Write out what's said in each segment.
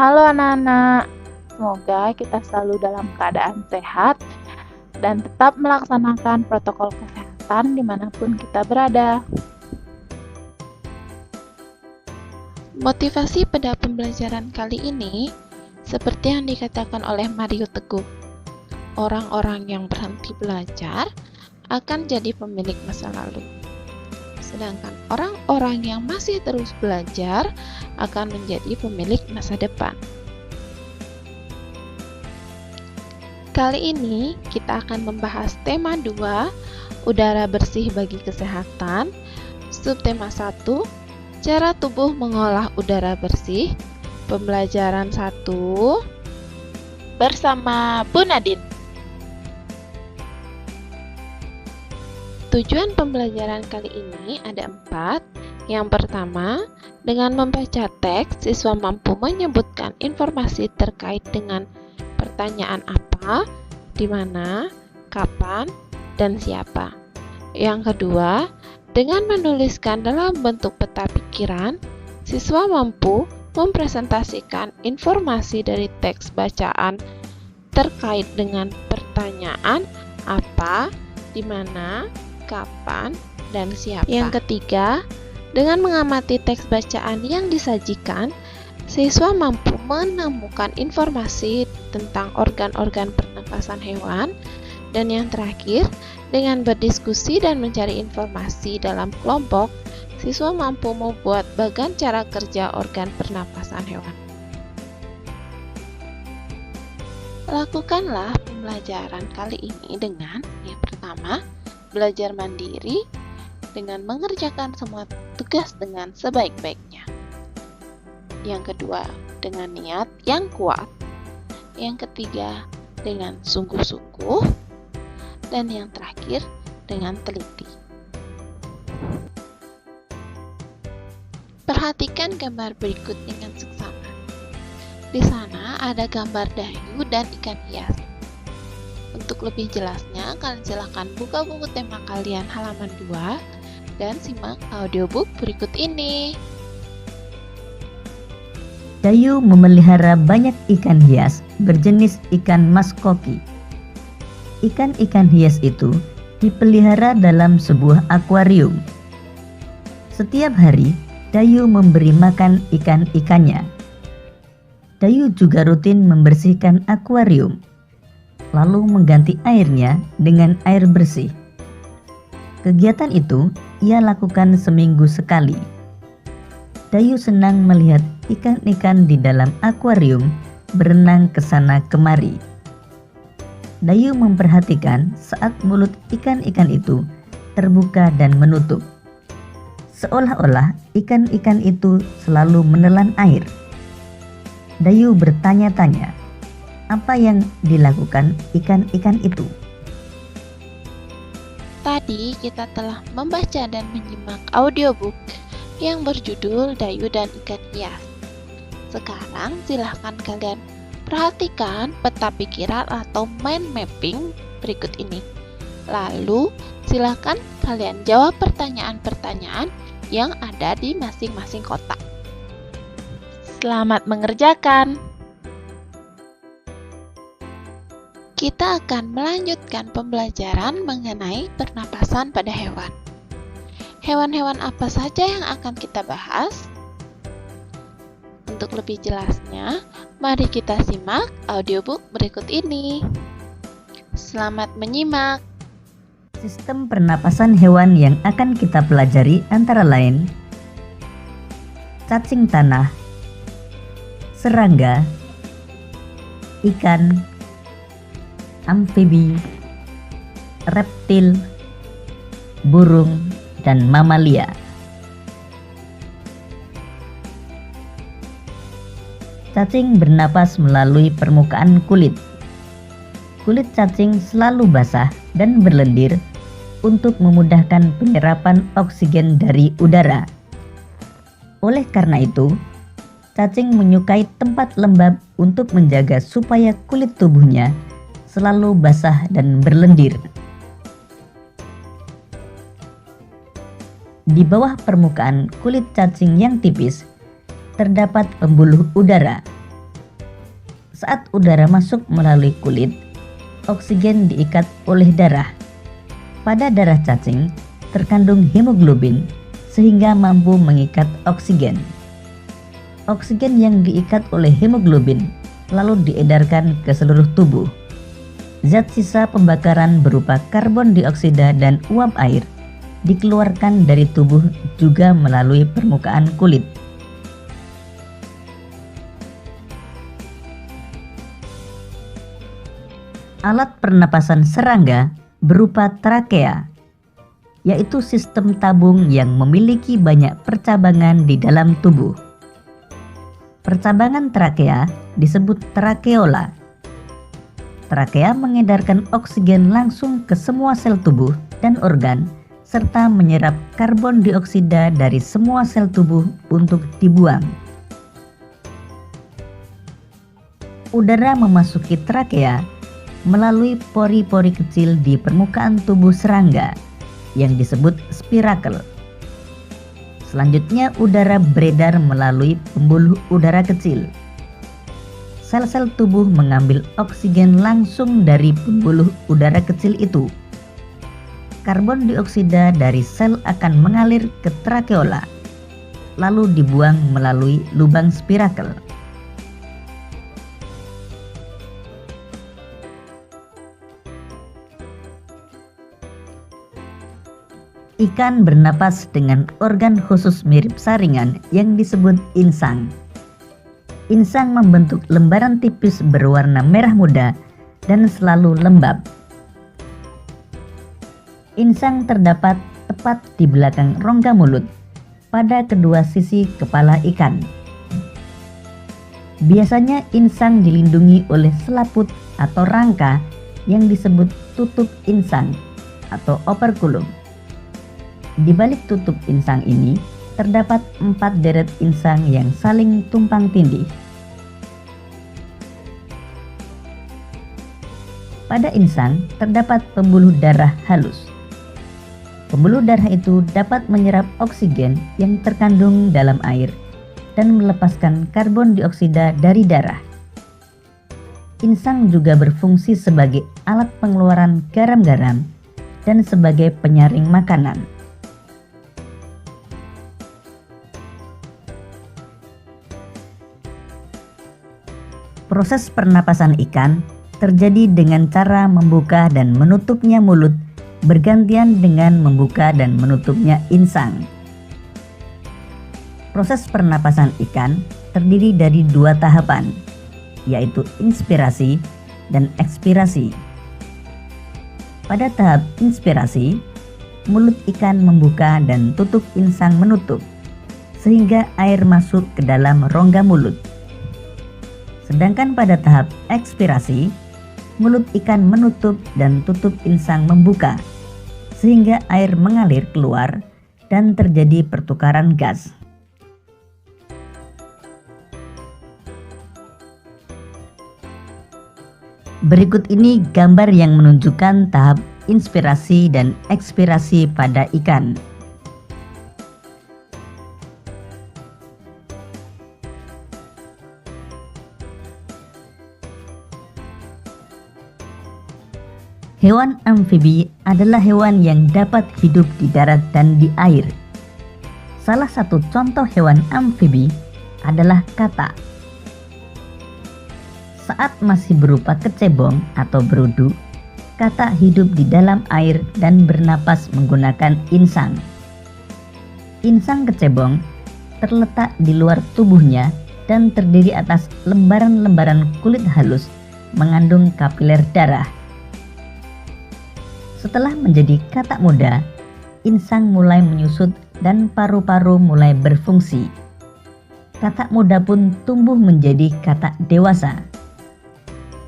Halo anak-anak, semoga kita selalu dalam keadaan sehat dan tetap melaksanakan protokol kesehatan dimanapun kita berada. Motivasi pada pembelajaran kali ini, seperti yang dikatakan oleh Mario Teguh, orang-orang yang berhenti belajar akan jadi pemilik masa lalu. Sedangkan orang-orang yang masih terus belajar akan menjadi pemilik masa depan. Kali ini kita akan membahas tema 2, udara bersih bagi kesehatan, subtema 1, cara tubuh mengolah udara bersih, pembelajaran 1, bersama Bu Nadine. Tujuan pembelajaran kali ini ada 4. Yang pertama, dengan membaca teks, siswa mampu menyebutkan informasi terkait dengan pertanyaan apa, di mana, kapan, dan siapa. Yang kedua, dengan menuliskan dalam bentuk peta pikiran, siswa mampu mempresentasikan informasi dari teks bacaan terkait dengan pertanyaan apa, di mana, kapan, dan siapa. Yang ketiga, dengan mengamati teks bacaan yang disajikan, siswa mampu menemukan informasi tentang organ-organ pernapasan hewan. Dan yang terakhir, dengan berdiskusi dan mencari informasi dalam kelompok, siswa mampu membuat bagan cara kerja organ pernapasan hewan. Lakukanlah pembelajaran kali ini dengan yang pertama, belajar mandiri dengan mengerjakan semua tugas dengan sebaik-baiknya. Yang kedua, dengan niat yang kuat. Yang ketiga, dengan sungguh-sungguh. Dan yang terakhir, dengan teliti. Perhatikan gambar berikut dengan seksama. Di sana ada gambar dayu dan ikan hias. Untuk lebih jelasnya, kalian silakan buka buku tema kalian halaman 2 dan simak audiobook berikut ini. Dayu memelihara banyak ikan hias berjenis ikan mas koki. Ikan-ikan hias itu dipelihara dalam sebuah akuarium. Setiap hari, Dayu memberi makan ikan-ikannya. Dayu juga rutin membersihkan akuarium, lalu mengganti airnya dengan air bersih. Kegiatan itu ia lakukan seminggu sekali. Dayu senang melihat ikan-ikan di dalam akuarium berenang ke sana kemari. Dayu memperhatikan saat mulut ikan-ikan itu terbuka dan menutup. Seolah-olah ikan-ikan itu selalu menelan air. Dayu bertanya-tanya, apa yang dilakukan ikan-ikan itu? Tadi kita telah membaca dan menyimak audiobook yang berjudul Dayu dan Ikan Hias. Sekarang silahkan kalian perhatikan peta pikiran atau mind mapping berikut ini. Lalu silahkan kalian jawab pertanyaan-pertanyaan yang ada di masing-masing kotak. Selamat mengerjakan! Kita akan melanjutkan pembelajaran mengenai pernapasan pada hewan. Hewan-hewan apa saja yang akan kita bahas? Untuk lebih jelasnya, mari kita simak audiobook berikut ini. Selamat menyimak. Sistem pernapasan hewan yang akan kita pelajari antara lain cacing tanah, serangga, ikan, amfibi, reptil, burung, dan mamalia. Cacing bernapas melalui permukaan kulit. Kulit cacing selalu basah dan berlendir untuk memudahkan penyerapan oksigen dari udara. Oleh karena itu, cacing menyukai tempat lembab untuk menjaga supaya kulit tubuhnya selalu basah dan berlendir. Di bawah permukaan kulit cacing yang tipis terdapat pembuluh udara. Saat udara masuk melalui kulit, oksigen diikat oleh darah. Pada darah cacing terkandung hemoglobin sehingga mampu mengikat oksigen. Oksigen yang diikat oleh hemoglobin lalu diedarkan ke seluruh tubuh. Zat sisa pembakaran berupa karbon dioksida dan uap air dikeluarkan dari tubuh juga melalui permukaan kulit. Alat pernapasan serangga berupa trakea, yaitu sistem tabung yang memiliki banyak percabangan di dalam tubuh. Percabangan trakea disebut trakeola. Trakea mengedarkan oksigen langsung ke semua sel tubuh dan organ, serta menyerap karbon dioksida dari semua sel tubuh untuk dibuang. Udara memasuki trakea melalui pori-pori kecil di permukaan tubuh serangga yang disebut spirakel. Selanjutnya udara beredar melalui pembuluh udara kecil. Sel-sel tubuh mengambil oksigen langsung dari pembuluh udara kecil itu. Karbon dioksida dari sel akan mengalir ke trakeola, lalu dibuang melalui lubang spirakel. Ikan bernapas dengan organ khusus mirip saringan yang disebut insang. Insang membentuk lembaran tipis berwarna merah muda dan selalu lembab. Insang terdapat tepat di belakang rongga mulut pada kedua sisi kepala ikan. Biasanya insang dilindungi oleh selaput atau rangka yang disebut tutup insang atau operculum. Di balik tutup insang ini terdapat 4 deret insang yang saling tumpang tindih. Pada insang terdapat pembuluh darah halus. Pembuluh darah itu dapat menyerap oksigen yang terkandung dalam air dan melepaskan karbon dioksida dari darah. Insang juga berfungsi sebagai alat pengeluaran garam-garam dan sebagai penyaring makanan. Proses pernapasan ikan terjadi dengan cara membuka dan menutupnya mulut bergantian dengan membuka dan menutupnya insang. Proses pernapasan ikan terdiri dari 2 tahapan, yaitu inspirasi dan ekspirasi. Pada tahap inspirasi, mulut ikan membuka dan tutup insang menutup, sehingga air masuk ke dalam rongga mulut. Sedangkan pada tahap ekspirasi, mulut ikan menutup dan tutup insang membuka, sehingga air mengalir keluar dan terjadi pertukaran gas. Berikut ini gambar yang menunjukkan tahap inspirasi dan ekspirasi pada ikan. Hewan amfibi adalah hewan yang dapat hidup di darat dan di air. Salah satu contoh hewan amfibi adalah katak. Saat masih berupa kecebong atau berudu, katak hidup di dalam air dan bernapas menggunakan insang. Insang kecebong terletak di luar tubuhnya dan terdiri atas lembaran-lembaran kulit halus mengandung kapiler darah. Setelah menjadi katak muda, insang mulai menyusut dan paru-paru mulai berfungsi. Katak muda pun tumbuh menjadi katak dewasa.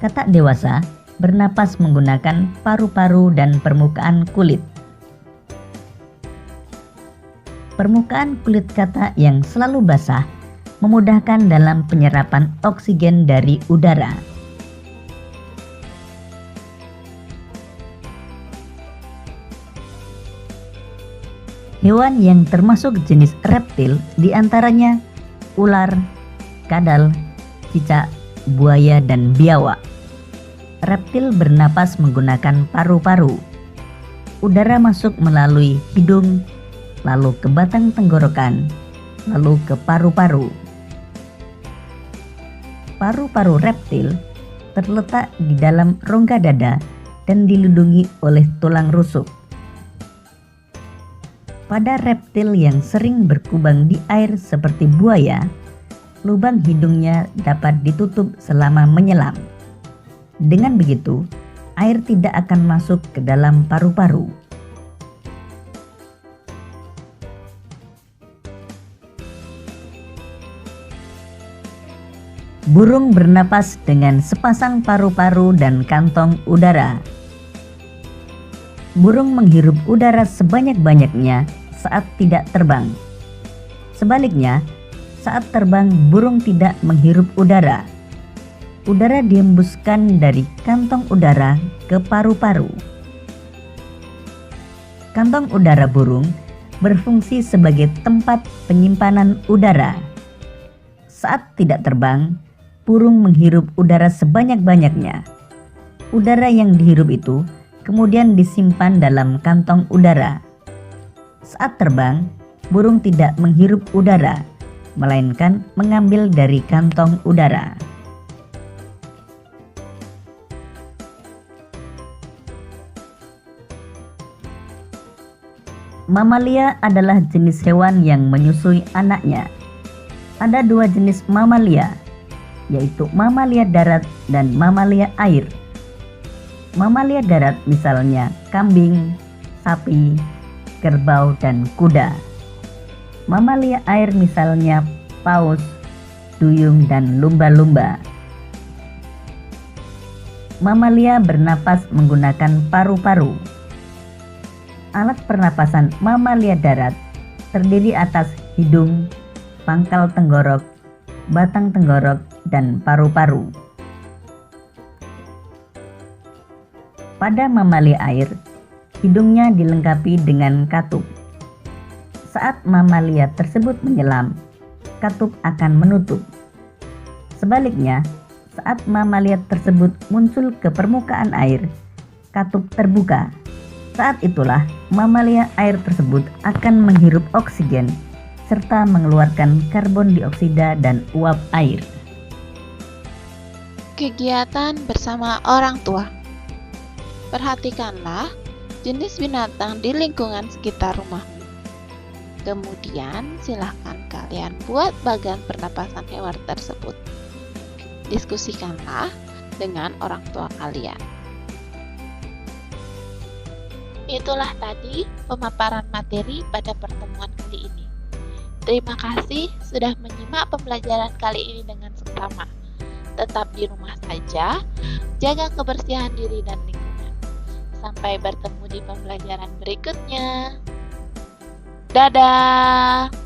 Katak dewasa bernapas menggunakan paru-paru dan permukaan kulit. Permukaan kulit katak yang selalu basah memudahkan dalam penyerapan oksigen dari udara. Hewan yang termasuk jenis reptil diantaranya ular, kadal, cicak, buaya, dan biawak. Reptil bernapas menggunakan paru-paru. Udara masuk melalui hidung, lalu ke batang tenggorokan, lalu ke paru-paru. Paru-paru reptil terletak di dalam rongga dada dan dilindungi oleh tulang rusuk. Pada reptil yang sering berkubang di air seperti buaya, lubang hidungnya dapat ditutup selama menyelam. Dengan begitu, air tidak akan masuk ke dalam paru-paru. Burung bernapas dengan sepasang paru-paru dan kantong udara. Burung menghirup udara sebanyak-banyaknya saat tidak terbang. Sebaliknya, saat terbang burung tidak menghirup udara. Udara dihembuskan dari kantong udara ke paru-paru. Kantong udara burung berfungsi sebagai tempat penyimpanan udara. Saat tidak terbang, burung menghirup udara sebanyak-banyaknya. Udara yang dihirup itu kemudian disimpan dalam kantong udara. Saat terbang, burung tidak menghirup udara, melainkan mengambil dari kantong udara. Mamalia adalah jenis hewan yang menyusui anaknya. Ada dua jenis mamalia, yaitu mamalia darat dan mamalia air. Mamalia darat misalnya kambing, sapi, kerbau, dan kuda. Mamalia air misalnya paus, duyung, dan lumba-lumba. Mamalia bernapas menggunakan paru-paru. Alat pernapasan mamalia darat terdiri atas hidung, pangkal tenggorok, batang tenggorok, dan paru-paru. Pada mamalia air, hidungnya dilengkapi dengan katup. Saat mamalia tersebut menyelam, katup akan menutup. Sebaliknya, saat mamalia tersebut muncul ke permukaan air, katup terbuka. Saat itulah mamalia air tersebut akan menghirup oksigen serta mengeluarkan karbon dioksida dan uap air. Kegiatan bersama orang tua. Perhatikanlah jenis binatang di lingkungan sekitar rumahmu. Kemudian silahkan kalian buat bagan pernapasan hewan tersebut. Diskusikanlah dengan orang tua kalian. Itulah tadi pemaparan materi pada pertemuan kali ini. Terima kasih sudah menyimak pembelajaran kali ini dengan seksama. Tetap di rumah saja, jaga kebersihan diri dan lingkungan. Sampai bertemu di pembelajaran berikutnya. Dadah!